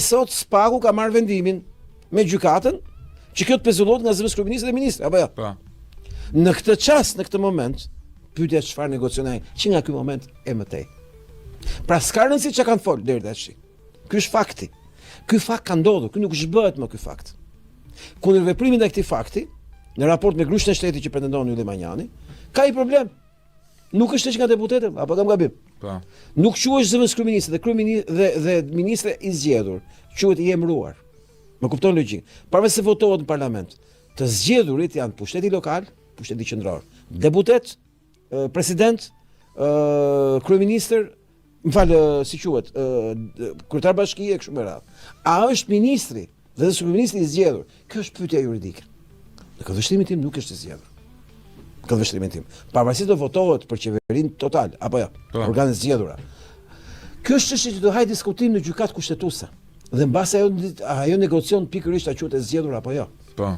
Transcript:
sot SPAK-u ka marrë vendimin me gjykatën që kjo të pezullohet nga zëvendësi kryeministrit dhe ministri, apo jo? Po. Në këtë çast, në këtë moment, pyetja çfarë negocion ai, që nga ky moment e mëtej. Pra s'ka rëndësi çka kanë folë deri tash. Ky është fakti. Ky fakt ka ndodhur, ky nuk zhbëhet më ky fakt. Kundër veprimit ndaj këtij fakti, në raport me grushtin e shtetit që pretendon Ylli Manjani, ka i problem. Nuk është që nga deputetët, apo kam gabim? Po. Nuk quhesh zëvendësi kryeministri dhe ministre i zgjedhur, quhet i emëruar. Më kupton logjik. Përveç se votohet në parlament, të zgjedhurit janë pushteti lokal, pushteti qendror, deputet, president, kryeministër, si quhet, kryetar bashkie e kështu me radhë. A është ministri dhe kryeministri i zgjedhur? Kjo është pyetja juridike. Në këndvështrimin tim nuk është i zgjedhur. Këndvështrimin tim. Pavarësisht do votohet për qeverinë total apo jo, organet zgjedhura. Kjo është çështje që do haj diskutim në gjykatë kushtetuese. Dhe mbas ajo negocion pikërisht a quhet e zgjedhur apo jo. Po.